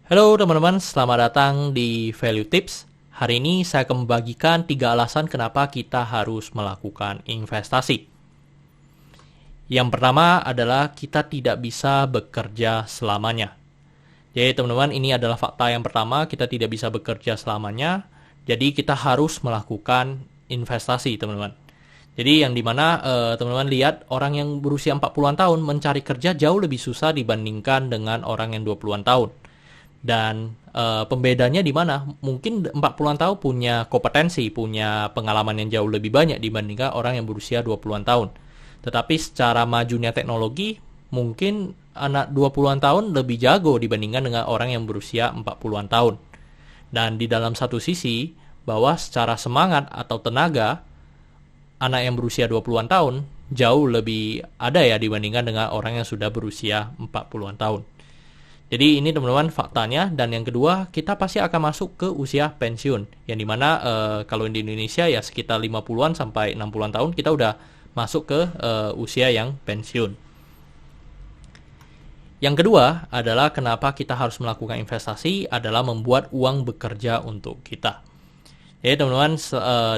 Halo teman-teman, selamat datang di Value Tips. Hari ini saya akan membagikan 3 alasan kenapa kita harus melakukan investasi. Yang pertama adalah kita tidak bisa bekerja selamanya. Jadi teman-teman, ini adalah fakta yang pertama, kita tidak bisa bekerja selamanya. Jadi kita harus melakukan investasi teman-teman. Jadi yang dimana teman-teman lihat orang yang berusia 40-an tahun mencari kerja jauh lebih susah dibandingkan dengan orang yang 20-an tahun. Dan pembedanya di mana? Mungkin 40-an tahun punya kompetensi, punya pengalaman yang jauh lebih banyak dibandingkan orang yang berusia 20-an tahun. Tetapi secara majunya teknologi, mungkin anak 20-an tahun lebih jago dibandingkan dengan orang yang berusia 40-an tahun. Dan di dalam satu sisi, bahwa secara semangat atau tenaga, anak yang berusia 20-an tahun jauh lebih ada ya dibandingkan dengan orang yang sudah berusia 40-an tahun. Jadi ini teman-teman faktanya. Dan yang kedua, kita pasti akan masuk ke usia pensiun. Yang dimana kalau di Indonesia ya sekitar 50-an sampai 60-an tahun kita udah masuk ke usia yang pensiun. Yang kedua adalah kenapa kita harus melakukan investasi adalah membuat uang bekerja untuk kita. Jadi teman-teman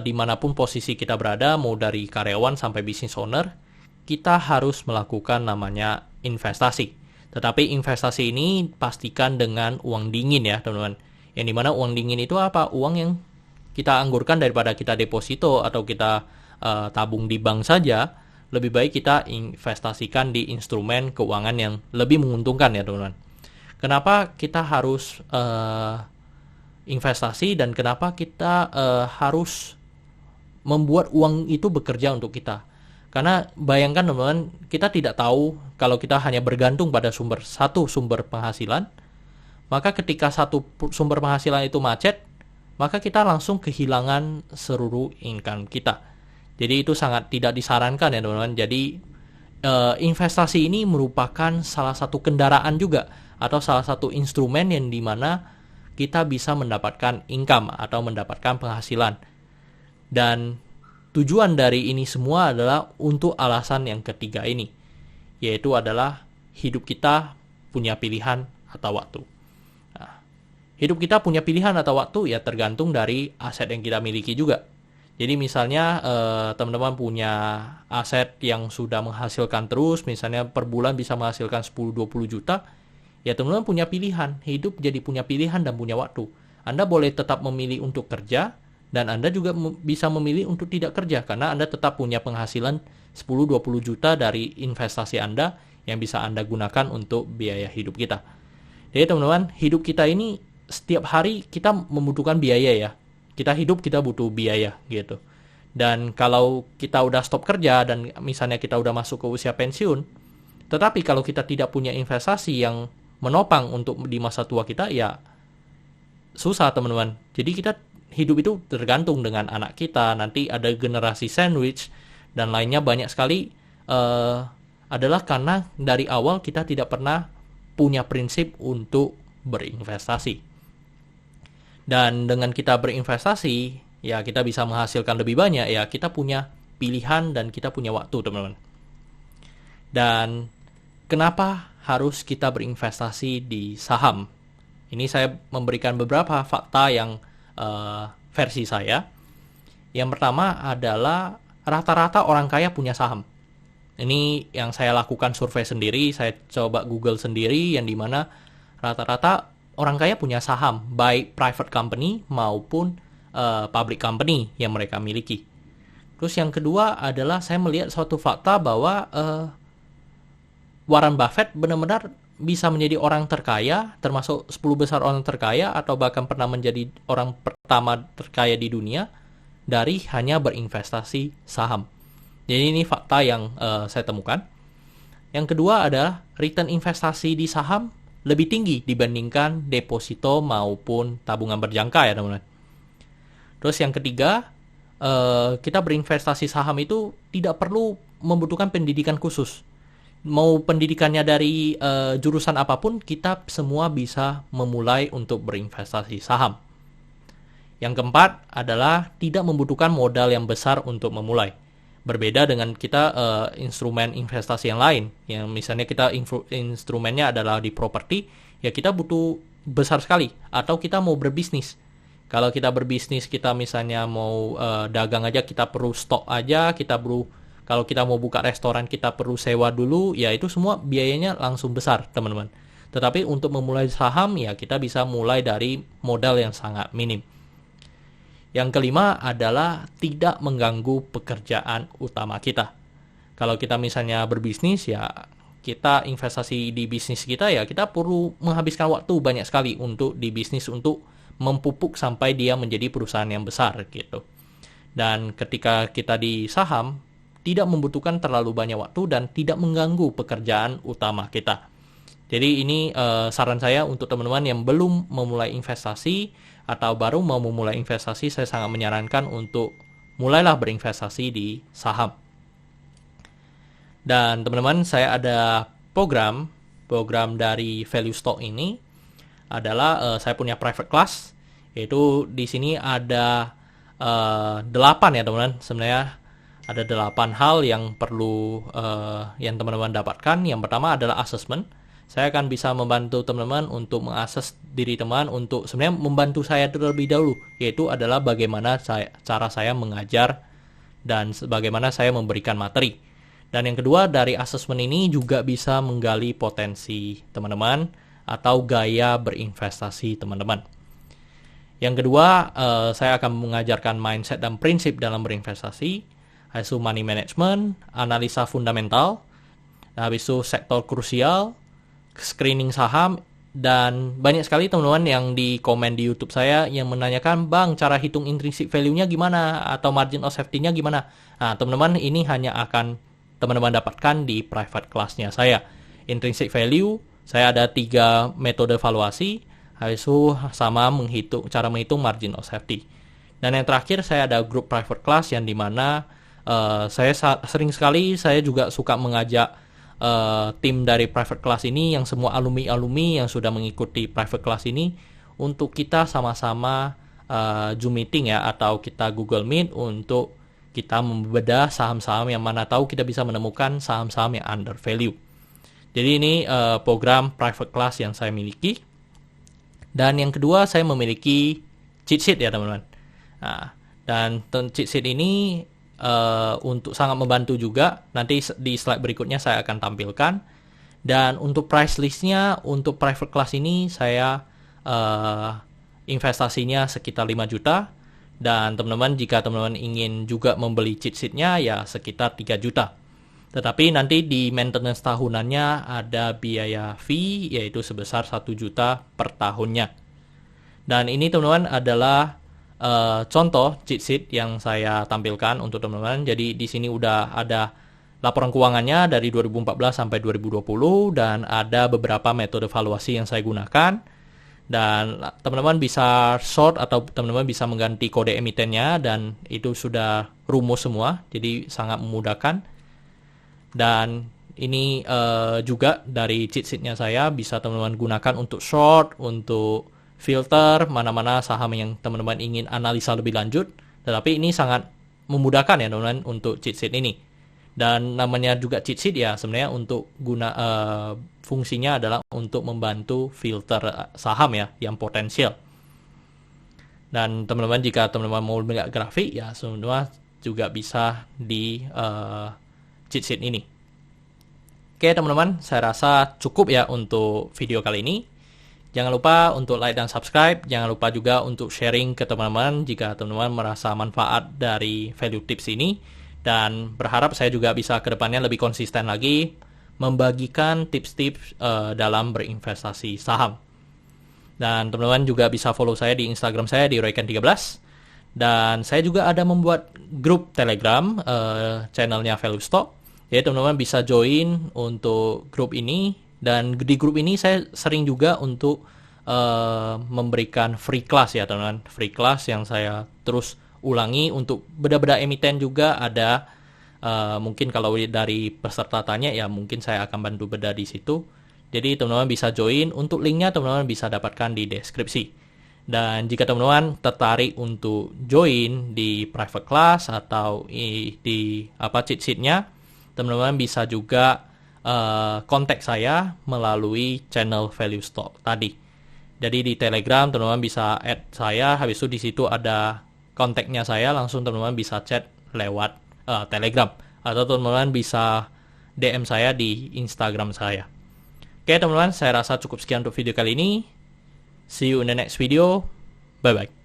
dimanapun posisi kita berada, mau dari karyawan sampai business owner, kita harus melakukan namanya investasi. Tetapi investasi ini pastikan dengan uang dingin ya teman-teman. Yang dimana uang dingin itu apa? Uang yang kita anggurkan daripada kita deposito atau kita tabung di bank saja. Lebih baik kita investasikan di instrumen keuangan yang lebih menguntungkan ya teman-teman. Kenapa kita harus investasi dan kenapa kita harus membuat uang itu bekerja untuk kita? Karena bayangkan teman-teman, kita tidak tahu kalau kita hanya bergantung pada satu sumber penghasilan, maka ketika satu sumber penghasilan itu macet, maka kita langsung kehilangan seluruh income kita. Jadi itu sangat tidak disarankan ya teman-teman. Jadi investasi ini merupakan salah satu kendaraan juga atau salah satu instrumen yang dimana kita bisa mendapatkan income atau mendapatkan penghasilan. Dan tujuan dari ini semua adalah untuk alasan yang ketiga ini, yaitu adalah hidup kita punya pilihan atau waktu. Nah, hidup kita punya pilihan atau waktu ya tergantung dari aset yang kita miliki juga. Jadi misalnya teman-teman punya aset yang sudah menghasilkan terus, misalnya per bulan bisa menghasilkan 10-20 juta, ya teman-teman punya pilihan, hidup jadi punya pilihan dan punya waktu. Anda boleh tetap memilih untuk kerja, dan Anda juga bisa memilih untuk tidak kerja karena Anda tetap punya penghasilan 10-20 juta dari investasi Anda yang bisa Anda gunakan untuk biaya hidup kita. Jadi teman-teman, hidup kita ini setiap hari kita membutuhkan biaya ya. Kita hidup kita butuh biaya gitu. Dan kalau kita udah stop kerja dan misalnya kita udah masuk ke usia pensiun, tetapi kalau kita tidak punya investasi yang menopang untuk di masa tua kita ya susah teman-teman. Jadi kita hidup itu tergantung dengan anak kita, nanti ada generasi sandwich dan lainnya banyak sekali adalah karena dari awal kita tidak pernah punya prinsip untuk berinvestasi. Dan dengan kita berinvestasi, ya kita bisa menghasilkan lebih banyak, ya kita punya pilihan dan kita punya waktu teman-teman. Dan kenapa harus kita berinvestasi di saham? Ini saya memberikan beberapa fakta yang versi saya. Yang pertama adalah rata-rata orang kaya punya saham. Ini yang saya lakukan survei sendiri, saya coba Google sendiri, yang dimana rata-rata orang kaya punya saham, baik private company maupun public company yang mereka miliki. Terus yang kedua adalah saya melihat suatu fakta bahwa Warren Buffett benar-benar bisa menjadi orang terkaya, termasuk 10 besar orang terkaya, atau bahkan pernah menjadi orang pertama terkaya di dunia dari hanya berinvestasi saham. Jadi ini fakta yang saya temukan. Yang kedua adalah return investasi di saham lebih tinggi dibandingkan deposito maupun tabungan berjangka ya teman-teman. Terus yang ketiga, kita berinvestasi saham itu tidak perlu membutuhkan pendidikan khusus. Mau pendidikannya dari jurusan apapun, kita semua bisa memulai untuk berinvestasi saham. Yang keempat adalah tidak membutuhkan modal yang besar untuk memulai. Berbeda dengan kita instrumen investasi yang lain, yang misalnya kita instrumennya adalah di properti, ya kita butuh besar sekali. Atau kita mau berbisnis. Kalau kita berbisnis, kita misalnya mau dagang aja, kita perlu stok aja, kalau kita mau buka restoran, kita perlu sewa dulu, ya itu semua biayanya langsung besar, teman-teman. Tetapi untuk memulai saham, ya kita bisa mulai dari modal yang sangat minim. Yang kelima adalah tidak mengganggu pekerjaan utama kita. Kalau kita misalnya berbisnis, ya kita investasi di bisnis kita, ya kita perlu menghabiskan waktu banyak sekali untuk di bisnis, untuk mempupuk sampai dia menjadi perusahaan yang besar gitu. Dan ketika kita di saham, tidak membutuhkan terlalu banyak waktu dan tidak mengganggu pekerjaan utama kita. Jadi ini saran saya untuk teman-teman yang belum memulai investasi atau baru mau memulai investasi, saya sangat menyarankan untuk mulailah berinvestasi di saham. Dan teman-teman, saya ada program dari Value Stock ini adalah saya punya private class, yaitu di sini ada 8 ya teman-teman. Sebenarnya ada 8 hal yang perlu yang teman-teman dapatkan. Yang pertama adalah assessment. Saya akan bisa membantu teman-teman untuk mengakses diri teman, untuk sebenarnya membantu saya terlebih dahulu, yaitu adalah bagaimana cara saya mengajar dan bagaimana saya memberikan materi. Dan yang kedua, dari assessment ini juga bisa menggali potensi teman-teman atau gaya berinvestasi teman-teman. Yang kedua, saya akan mengajarkan mindset dan prinsip dalam berinvestasi, habis itu money management, analisa fundamental, habis itu sektor krusial, screening saham, dan banyak sekali teman-teman yang di komen di YouTube saya yang menanyakan, Bang, cara hitung intrinsic value-nya gimana, atau margin of safety-nya gimana. Nah, teman-teman, ini hanya akan teman-teman dapatkan di private class-nya saya. Intrinsic value, saya ada 3 metode valuasi, habis itu sama cara menghitung margin of safety. Dan yang terakhir, saya ada grup private class yang dimana saya sering sekali, saya juga suka mengajak tim dari private class ini, yang semua alumni yang sudah mengikuti private class ini, untuk kita sama-sama Zoom meeting ya, atau kita Google Meet untuk kita membedah saham-saham yang mana tahu kita bisa menemukan saham-saham yang under value. Jadi ini program private class yang saya miliki. Dan yang kedua, saya memiliki cheat sheet ya teman-teman. Nah, dan cheat sheet ini untuk sangat membantu juga. Nanti di slide berikutnya saya akan tampilkan. Dan untuk price listnya untuk private class ini saya investasinya sekitar 5 juta. Dan teman-teman, jika teman-teman ingin juga membeli cheat sheet-nya, ya sekitar 3 juta. Tetapi nanti di maintenance tahunannya ada biaya fee, yaitu sebesar 1 juta per tahunnya. Dan ini teman-teman adalah contoh cheat sheet yang saya tampilkan untuk teman-teman. Jadi di sini udah ada laporan keuangannya dari 2014 sampai 2020 dan ada beberapa metode valuasi yang saya gunakan. Dan teman-teman bisa short atau teman-teman bisa mengganti kode emitennya, dan itu sudah rumus semua, jadi sangat memudahkan. Dan ini juga dari cheat sheet-nya saya bisa teman-teman gunakan untuk short, untuk filter mana-mana saham yang teman-teman ingin analisa lebih lanjut. Tetapi ini sangat memudahkan ya teman-teman untuk cheat sheet ini. Dan namanya juga cheat sheet ya, sebenarnya untuk fungsinya adalah untuk membantu filter saham ya yang potensial. Dan teman-teman, jika teman-teman mau melihat grafik ya, semua juga bisa di cheat sheet ini. Oke teman-teman, saya rasa cukup ya untuk video kali ini. Jangan lupa untuk like dan subscribe. Jangan lupa juga untuk sharing ke teman-teman jika teman-teman merasa manfaat dari value tips ini. Dan berharap saya juga bisa ke depannya lebih konsisten lagi membagikan tips-tips dalam berinvestasi saham. Dan teman-teman juga bisa follow saya di Instagram saya di royken13. Dan saya juga ada membuat grup Telegram channelnya Value Stock. Jadi teman-teman bisa join untuk grup ini. Dan di grup ini saya sering juga untuk memberikan free class ya teman-teman. Free class yang saya terus ulangi untuk beda-beda emiten juga ada. Mungkin kalau dari peserta tanya ya mungkin saya akan bantu beda di situ. Jadi teman-teman bisa join. Untuk linknya teman-teman bisa dapatkan di deskripsi. Dan jika teman-teman tertarik untuk join di private class atau di cheat sheet-nya, teman-teman bisa juga kontak saya melalui channel Value Stock tadi. Jadi di Telegram teman-teman bisa add saya, habis itu di situ ada kontaknya saya, langsung teman-teman bisa chat lewat Telegram, atau teman-teman bisa DM saya di Instagram saya. Oke teman-teman, saya rasa cukup sekian untuk video kali ini. See you in the next video. Bye bye.